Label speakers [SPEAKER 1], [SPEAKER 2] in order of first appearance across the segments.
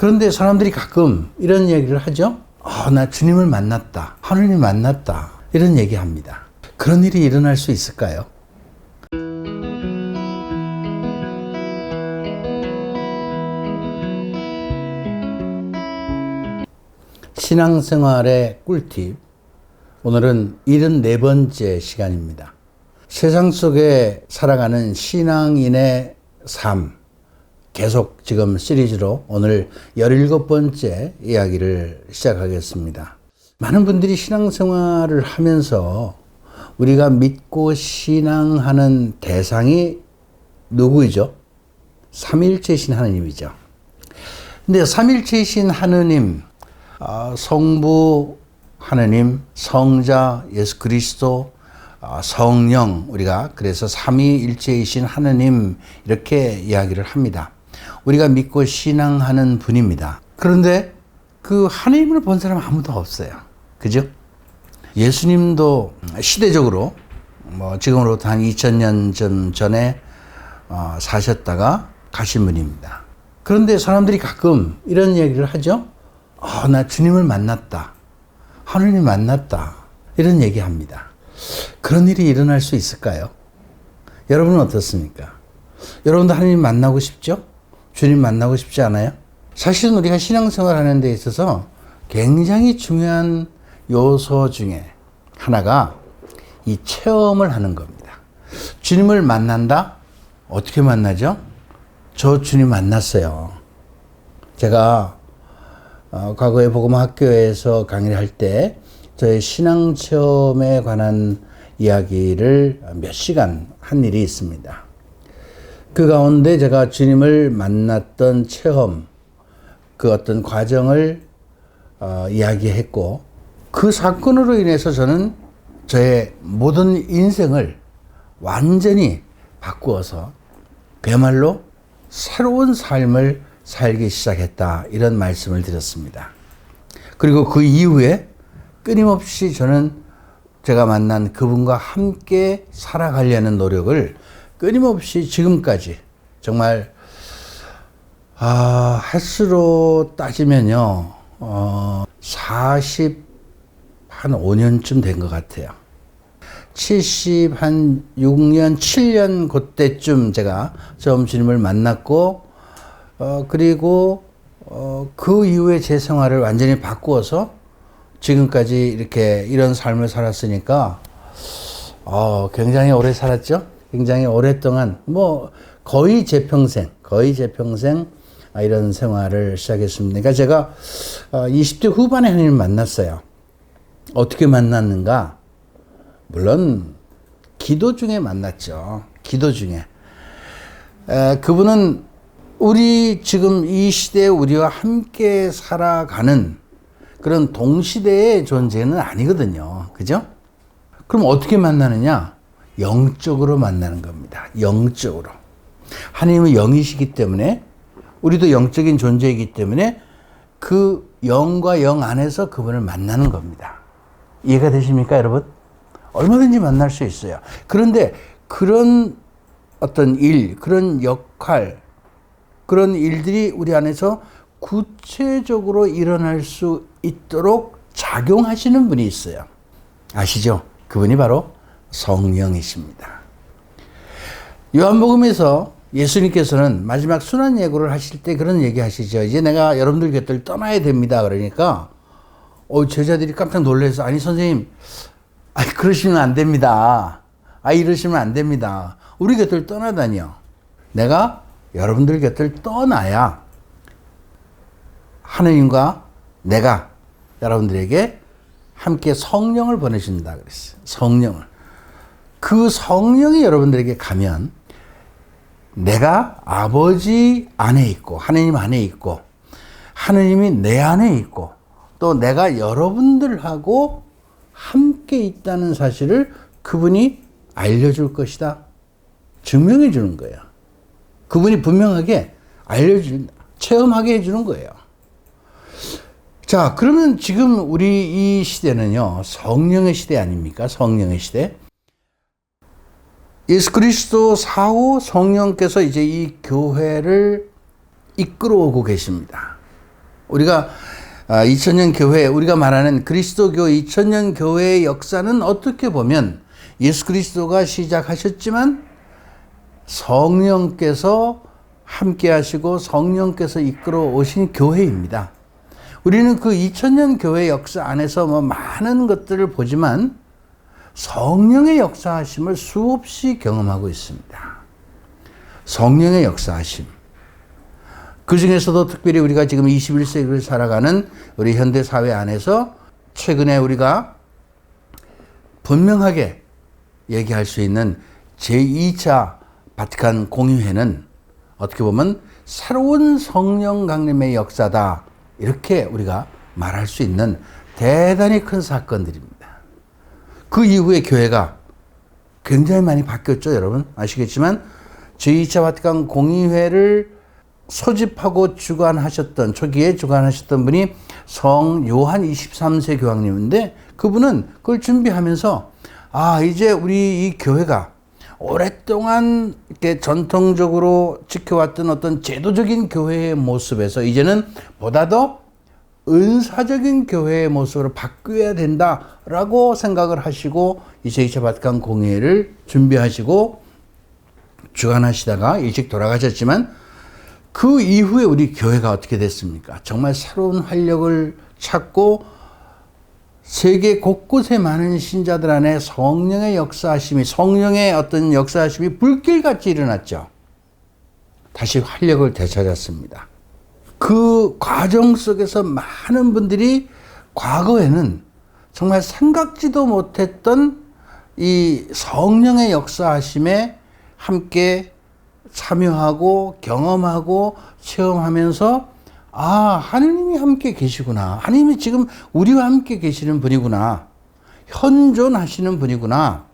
[SPEAKER 1] 그런데 사람들이 가끔 이런 얘기를 하죠. 나 주님을 만났다. 하느님 만났다. 이런 얘기 합니다. 그런 일이 일어날 수 있을까요? 신앙생활의 꿀팁. 오늘은 74번째 시간입니다. 세상 속에 살아가는 신앙인의 삶. 계속 지금 시리즈로 오늘 17번째 이야기를 시작하겠습니다. 많은 분들이 신앙생활을 하면서 우리가 믿고 신앙하는 대상이 누구이죠? 삼위일체이신 하느님이죠. 근데 삼위일체이신 하느님, 성부 하느님, 성자 예수 그리스도, 성령, 우리가 그래서 삼위일체이신 하느님 이렇게 이야기를 합니다. 우리가 믿고 신앙하는 분입니다. 그런데 그 하느님을 본 사람은 아무도 없어요. 그죠? 예수님도 시대적으로 지금으로부터 한 2000년 전에 사셨다가 가신 분입니다. 그런데 사람들이 가끔 이런 얘기를 하죠. 나 주님을 만났다. 하느님 만났다. 이런 얘기합니다. 그런 일이 일어날 수 있을까요? 여러분은 어떻습니까? 여러분도 하느님 만나고 싶죠? 주님 만나고 싶지 않아요? 사실은 우리가 신앙생활 하는 데 있어서 굉장히 중요한 요소 중에 하나가 이 체험을 하는 겁니다. 주님을 만난다? 어떻게 만나죠? 저 주님 만났어요. 제가 과거에 복음 학교에서 강의를 할 때 저의 신앙 체험에 관한 이야기를 몇 시간 한 일이 있습니다. 그 가운데 제가 주님을 만났던 체험, 그 어떤 과정을 이야기했고, 그 사건으로 인해서 저는 저의 모든 인생을 완전히 바꾸어서 그야말로 새로운 삶을 살기 시작했다, 이런 말씀을 드렸습니다. 그리고 그 이후에 끊임없이 저는 제가 만난 그분과 함께 살아가려는 노력을 끊임없이 지금까지 정말 횟수로 따지면요 45년쯤 된 것 같아요. 76년 7년 그때쯤 제가 처음 주님을 만났고 그리고 그 이후에 제 생활을 완전히 바꾸어서 지금까지 이렇게 이런 삶을 살았으니까 굉장히 오래 살았죠. 굉장히 오랫동안 거의 제 평생 이런 생활을 시작했습니다. 그러니까 제가 20대 후반에 하나님을 만났어요. 어떻게 만났는가? 물론 기도 중에 만났죠. 기도 중에. 그분은 우리 지금 이 시대에 우리와 함께 살아가는 그런 동시대의 존재는 아니거든요. 그죠? 그럼 어떻게 만나느냐? 영적으로 만나는 겁니다. 영적으로. 하나님은 영이시기 때문에 우리도 영적인 존재이기 때문에 그 영과 영 안에서 그분을 만나는 겁니다. 이해가 되십니까, 여러분? 얼마든지 만날 수 있어요. 그런데 그런 어떤 일, 그런 역할, 그런 일들이 우리 안에서 구체적으로 일어날 수 있도록 작용하시는 분이 있어요. 아시죠? 그분이 바로 성령이십니다. 요한복음에서 예수님께서는 마지막 순환 예고를 하실 때 그런 얘기 하시죠. 이제 내가 여러분들 곁을 떠나야 됩니다. 그러니까 제자들이 깜짝 놀라서 아니 선생님 그러시면 안 됩니다. 이러시면 안 됩니다. 우리 곁을 떠나다니요. 내가 여러분들 곁을 떠나야 하느님과 내가 여러분들에게 함께 성령을 보내준다 그랬어요. 성령을. 그 성령이 여러분들에게 가면 내가 아버지 안에 있고 하느님 안에 있고 하느님이 내 안에 있고 또 내가 여러분들하고 함께 있다는 사실을 그분이 알려줄 것이다. 증명해 주는 거예요. 그분이 분명하게 체험하게 해주는 거예요. 자, 그러면 지금 우리 이 시대는요, 성령의 시대 아닙니까? 성령의 시대. 예수 그리스도 사후 성령께서 이제 이 교회를 이끌어 오고 계십니다. 우리가 2000년 교회, 우리가 말하는 그리스도교 2000년 교회의 역사는 어떻게 보면 예수 그리스도가 시작하셨지만 성령께서 함께 하시고 성령께서 이끌어 오신 교회입니다. 우리는 그 2000년 교회 역사 안에서 많은 것들을 보지만 성령의 역사하심을 수없이 경험하고 있습니다. 성령의 역사하심. 그 중에서도 특별히 우리가 지금 21세기를 살아가는 우리 현대 사회 안에서 최근에 우리가 분명하게 얘기할 수 있는 제2차 바티칸 공의회는 어떻게 보면 새로운 성령 강림의 역사다. 이렇게 우리가 말할 수 있는 대단히 큰 사건들입니다. 그 이후에 교회가 굉장히 많이 바뀌었죠. 여러분 아시겠지만 제2차 바티칸 공의회를 소집하고 초기에 주관하셨던 분이 성 요한 23세 교황님인데 그분은 그걸 준비하면서 이제 우리 이 교회가 오랫동안 이렇게 전통적으로 지켜왔던 어떤 제도적인 교회의 모습에서 이제는 보다 더 은사적인 교회의 모습으로 바뀌어야 된다라고 생각을 하시고 제2차 바티칸 공의회를 준비하시고 주관하시다가 일찍 돌아가셨지만 그 이후에 우리 교회가 어떻게 됐습니까? 정말 새로운 활력을 찾고 세계 곳곳에 많은 신자들 안에 성령의 역사하심이, 성령의 어떤 역사하심이 불길같이 일어났죠. 다시 활력을 되찾았습니다. 그 과정 속에서 많은 분들이 과거에는 정말 생각지도 못했던 이 성령의 역사하심에 함께 참여하고 경험하고 체험하면서 하느님이 함께 계시구나. 하느님이 지금 우리와 함께 계시는 분이구나. 현존하시는 분이구나.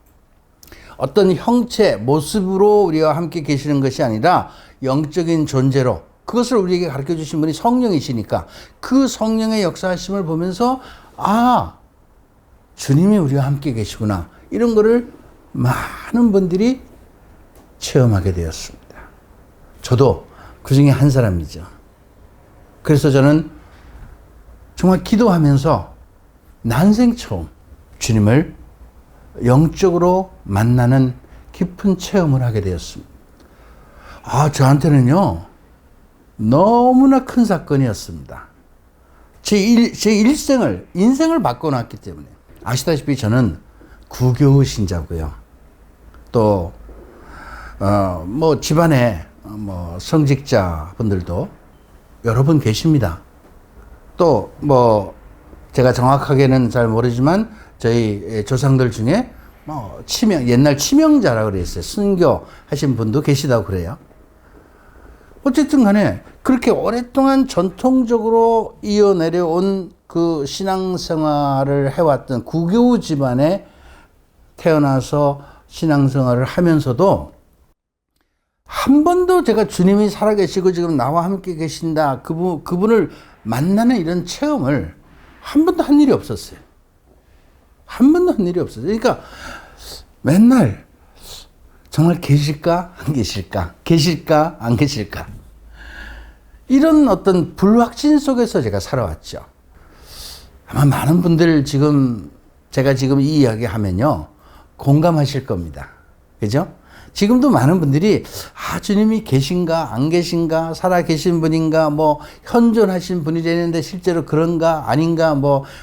[SPEAKER 1] 어떤 형체, 모습으로 우리와 함께 계시는 것이 아니라 영적인 존재로 그것을 우리에게 가르쳐 주신 분이 성령이시니까 그 성령의 역사하심을 보면서 주님이 우리와 함께 계시구나. 이런 거를 많은 분들이 체험하게 되었습니다. 저도 그 중에 한 사람이죠. 그래서 저는 정말 기도하면서 난생 처음 주님을 영적으로 만나는 깊은 체험을 하게 되었습니다. 저한테는요, 너무나 큰 사건이었습니다. 제 인생을 바꿔놨기 때문에. 아시다시피 저는 구교 신자고요. 또, 집안에, 성직자 분들도 여러 분 계십니다. 또, 제가 정확하게는 잘 모르지만, 저희 조상들 중에, 옛날 치명자라고 그랬어요. 순교 하신 분도 계시다고 그래요. 어쨌든 간에, 그렇게 오랫동안 전통적으로 이어내려온 그 신앙생활을 해왔던 구교 집안에 태어나서 신앙생활을 하면서도 한 번도 제가 주님이 살아계시고 지금 나와 함께 계신다. 그분을 만나는 이런 체험을 한 번도 한 일이 없었어요. 한 번도 한 일이 없었어요. 그러니까 맨날 정말 계실까? 안 계실까? 계실까? 안 계실까? 이런 어떤 불확신 속에서 제가 살아왔죠. 아마 많은 분들 제가 지금 이 이야기 하면요. 공감하실 겁니다. 그죠? 지금도 많은 분들이 주님이 계신가 안 계신가 살아계신 분인가 현존하신 분이 되는데 실제로 그런가 아닌가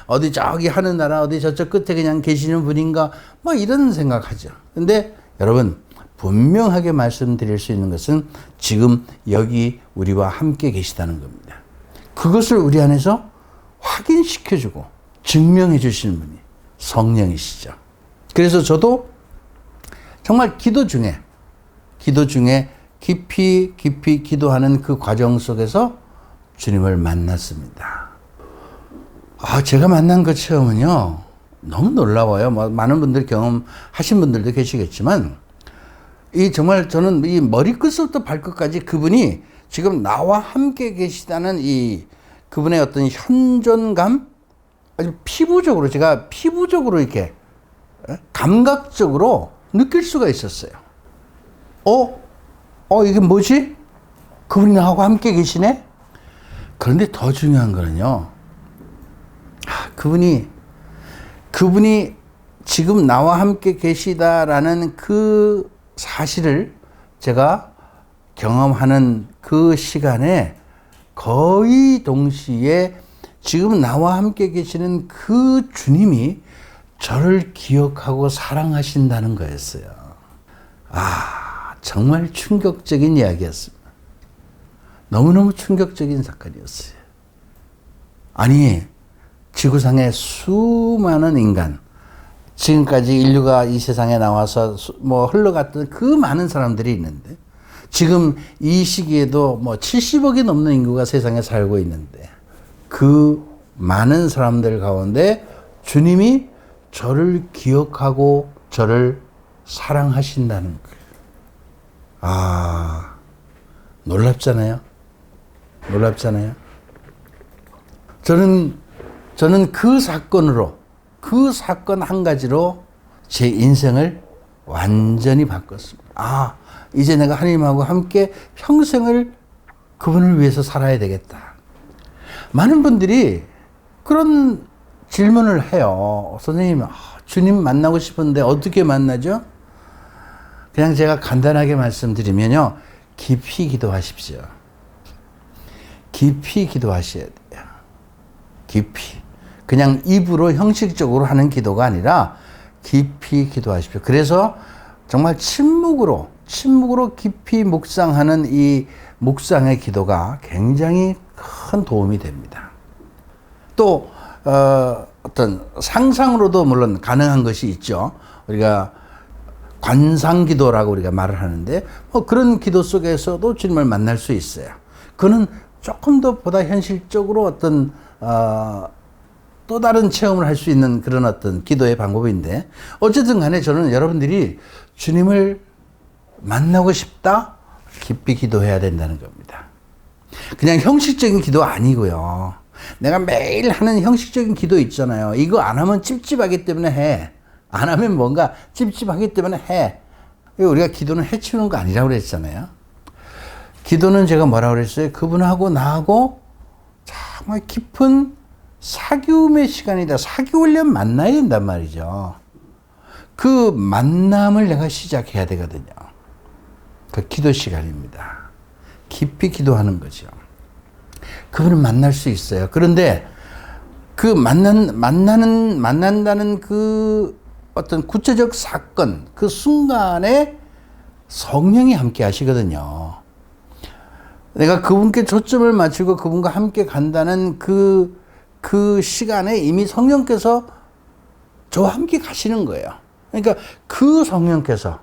[SPEAKER 1] 어디 저기 하늘나라 어디 저쪽 끝에 그냥 계시는 분인가 이런 생각하죠. 근데 여러분 분명하게 말씀드릴 수 있는 것은 지금 여기 우리와 함께 계시다는 겁니다. 그것을 우리 안에서 확인시켜주고 증명해 주시는 분이 성령이시죠. 그래서 저도 정말 기도 중에 깊이 기도하는 그 과정 속에서 주님을 만났습니다. 제가 만난 그 체험은요, 너무 놀라워요. 많은 분들 경험하신 분들도 계시겠지만, 정말 저는 이 머리끝부터 발끝까지 그분이 지금 나와 함께 계시다는 그분의 어떤 현존감, 아주 제가 피부적으로 이렇게 감각적으로 느낄 수가 있었어요. 이게 뭐지? 그분이 나하고 함께 계시네? 그런데 더 중요한 거는요. 그분이 지금 나와 함께 계시다라는 그 사실을 제가 경험하는 그 시간에 거의 동시에 지금 나와 함께 계시는 그 주님이 저를 기억하고 사랑하신다는 거였어요. 정말 충격적인 이야기였습니다. 너무너무 충격적인 사건이었어요. 아니, 지구상의 수많은 인간, 지금까지 인류가 이 세상에 나와서 흘러갔던 그 많은 사람들이 있는데, 지금 이 시기에도 70억이 넘는 인구가 세상에 살고 있는데, 그 많은 사람들 가운데 주님이 저를 기억하고 저를 사랑하신다는 거예요. 놀랍잖아요. 놀랍잖아요. 저는 그 사건 한 가지로 제 인생을 완전히 바꿨습니다. 이제 내가 하나님하고 함께 평생을 그분을 위해서 살아야 되겠다. 많은 분들이 그런 질문을 해요. 선생님, 주님 만나고 싶은데 어떻게 만나죠? 그냥 제가 간단하게 말씀드리면요. 깊이 기도하십시오. 깊이 기도하셔야 돼요. 깊이. 그냥 입으로 형식적으로 하는 기도가 아니라 깊이 기도하십시오. 그래서 정말 침묵으로 깊이 묵상하는 이 묵상의 기도가 굉장히 큰 도움이 됩니다. 또 어떤 상상으로도 물론 가능한 것이 있죠. 우리가 관상기도라고 우리가 말을 하는데 그런 기도 속에서도 주님을 만날 수 있어요. 그는 조금 더 보다 현실적으로 어떤 또 다른 체험을 할 수 있는 그런 어떤 기도의 방법인데, 어쨌든 간에 저는 여러분들이 주님을 만나고 싶다? 깊이 기도해야 된다는 겁니다. 그냥 형식적인 기도 아니고요. 내가 매일 하는 형식적인 기도 있잖아요. 이거 안 하면 찝찝하기 때문에 해. 안 하면 뭔가 찝찝하기 때문에 해. 우리가 기도는 해치우는 거 아니라고 그랬잖아요. 기도는 제가 뭐라고 그랬어요? 그분하고 나하고 정말 깊은 사귐의 시간이다. 사귀려면 만나야 된단 말이죠. 그 만남을 내가 시작해야 되거든요. 그 기도 시간입니다. 깊이 기도하는 거죠. 그분을 만날 수 있어요. 그런데 그 만난다는 그 어떤 구체적 사건, 그 순간에 성령이 함께 하시거든요. 내가 그분께 초점을 맞추고 그분과 함께 간다는 그 시간에 이미 성령께서 저와 함께 가시는 거예요. 그러니까 그 성령께서,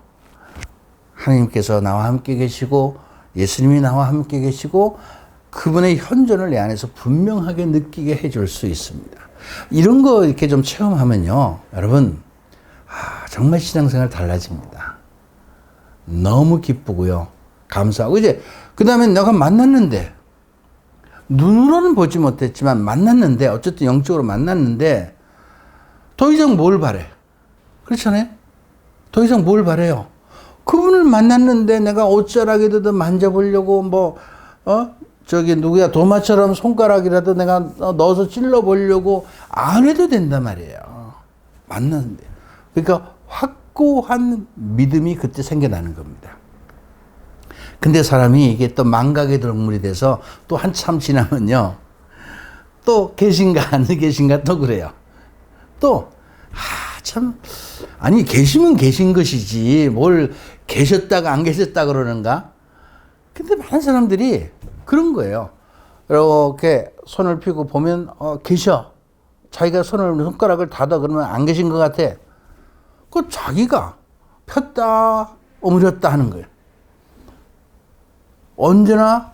[SPEAKER 1] 하나님께서 나와 함께 계시고 예수님이 나와 함께 계시고 그분의 현존을 내 안에서 분명하게 느끼게 해줄 수 있습니다. 이런 거 이렇게 좀 체험하면요, 여러분, 정말 신앙생활 달라집니다. 너무 기쁘고요, 감사하고. 이제 그 다음에 내가 만났는데, 눈으로는 보지 못했지만 만났는데, 어쨌든 영적으로 만났는데 더 이상 뭘 바래? 그렇잖아요? 더 이상 뭘 바래요? 그분을 만났는데 내가 옷자락이라도 만져보려고 누구야 도마처럼 손가락이라도 내가 넣어서 찔러보려고 안 해도 된단 말이에요. 만났는데. 그러니까 확고한 믿음이 그때 생겨나는 겁니다. 근데 사람이 이게 또 망각의 동물이 돼서 또 한참 지나면요, 또 계신가 안 계신가 또 그래요. 또 아니 계시면 계신 것이지 뭘 계셨다가 안 계셨다 그러는가? 근데 많은 사람들이 그런 거예요. 이렇게 손을 펴고 보면 계셔. 자기가 손가락을 닫아 그러면 안 계신 것 같아. 그 자기가 폈다 오므렸다 하는 거예요. 언제나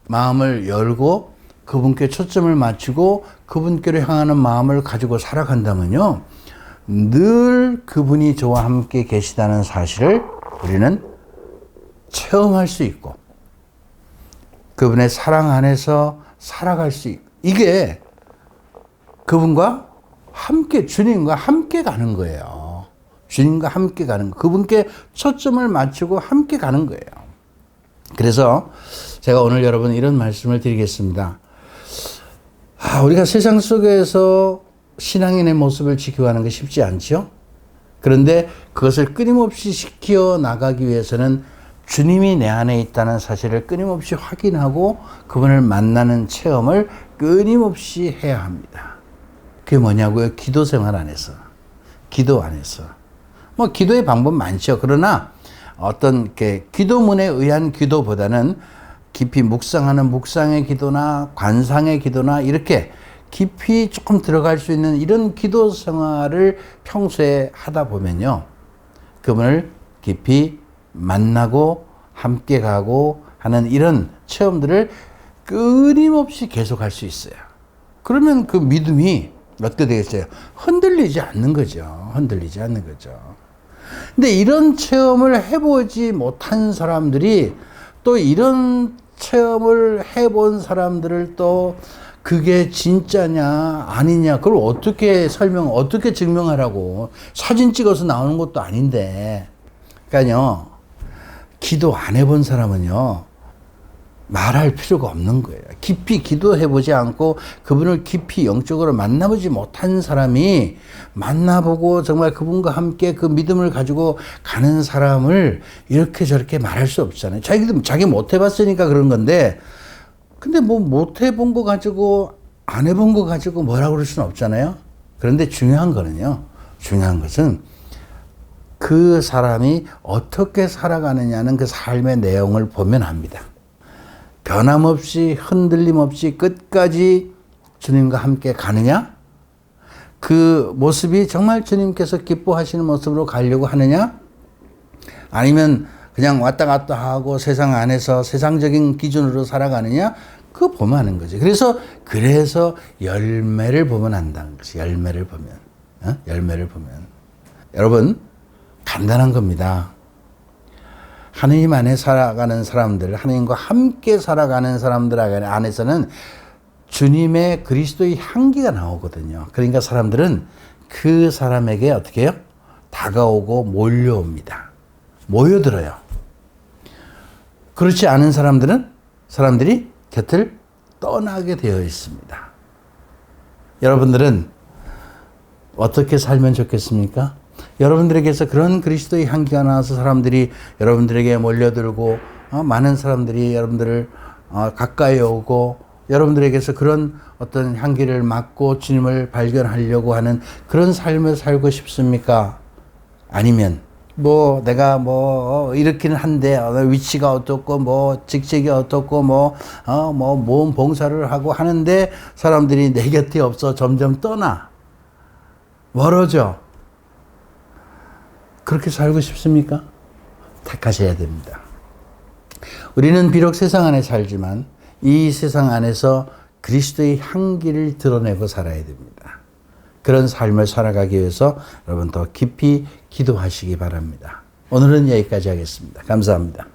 [SPEAKER 1] 마음을 열고 그분께 초점을 맞추고 그분께로 향하는 마음을 가지고 살아간다면요, 늘 그분이 저와 함께 계시다는 사실을 우리는 체험할 수 있고 그분의 사랑 안에서 살아갈 수 있고, 이게 그분과 함께, 주님과 함께 가는 거예요. 주님과 함께 가는 거, 그분께 초점을 맞추고 함께 가는 거예요. 그래서 제가 오늘 여러분 이런 말씀을 드리겠습니다. 우리가 세상 속에서 신앙인의 모습을 지켜가는 게 쉽지 않죠. 그런데 그것을 끊임없이 지켜 나가기 위해서는 주님이 내 안에 있다는 사실을 끊임없이 확인하고 그분을 만나는 체험을 끊임없이 해야 합니다. 그게 뭐냐고요? 기도 생활 안에서. 기도 안에서. 기도의 방법 많죠. 그러나 어떤 기도문에 의한 기도보다는 깊이 묵상하는 묵상의 기도나 관상의 기도나 이렇게 깊이 조금 들어갈 수 있는 이런 기도 생활을 평소에 하다 보면요. 그분을 깊이 만나고 함께 가고 하는 이런 체험들을 끊임없이 계속할 수 있어요. 그러면 그 믿음이 어떻게 되겠어요? 흔들리지 않는 거죠. 흔들리지 않는 거죠. 근데 이런 체험을 해보지 못한 사람들이 또 이런 체험을 해본 사람들을 또 그게 진짜냐 아니냐 그걸 어떻게 증명하라고. 사진 찍어서 나오는 것도 아닌데. 그러니까요, 기도 안 해본 사람은요 말할 필요가 없는 거예요. 깊이 기도해보지 않고 그분을 깊이 영적으로 만나보지 못한 사람이 만나보고 정말 그분과 함께 그 믿음을 가지고 가는 사람을 이렇게 저렇게 말할 수 없잖아요. 자기 못 해봤으니까 그런 건데, 근데 못 해본 거 가지고 안 해본 거 가지고 뭐라고 그럴 수는 없잖아요. 그런데 중요한 것은 그 사람이 어떻게 살아가느냐는 그 삶의 내용을 보면 압니다. 변함없이 흔들림 없이 끝까지 주님과 함께 가느냐? 그 모습이 정말 주님께서 기뻐하시는 모습으로 가려고 하느냐? 아니면 그냥 왔다 갔다 하고 세상 안에서 세상적인 기준으로 살아가느냐? 그거 보면 하는 거지. 그래서 열매를 보면 안다는 거지. 열매를 보면. 여러분, 간단한 겁니다. 하나님 안에 살아가는 사람들, 하나님과 함께 살아가는 사람들 안에서는 주님의 그리스도의 향기가 나오거든요. 그러니까 사람들은 그 사람에게 어떻게 해요? 다가오고 몰려옵니다. 모여들어요. 그렇지 않은 사람들이 곁을 떠나게 되어 있습니다. 여러분들은 어떻게 살면 좋겠습니까? 여러분들에게서 그런 그리스도의 향기가 나와서 사람들이 여러분들에게 몰려들고 많은 사람들이 여러분들을 가까이 오고 여러분들에게서 그런 어떤 향기를 맡고 주님을 발견하려고 하는 그런 삶을 살고 싶습니까? 아니면 내가 이렇기는 한데 위치가 어떻고 직책이 어떻고 모험 봉사를 하고 하는데 사람들이 내 곁에 없어 점점 떠나 멀어져. 그렇게 살고 싶습니까? 택하셔야 됩니다. 우리는 비록 세상 안에 살지만 이 세상 안에서 그리스도의 향기를 드러내고 살아야 됩니다. 그런 삶을 살아가기 위해서 여러분 더 깊이 기도하시기 바랍니다. 오늘은 여기까지 하겠습니다. 감사합니다.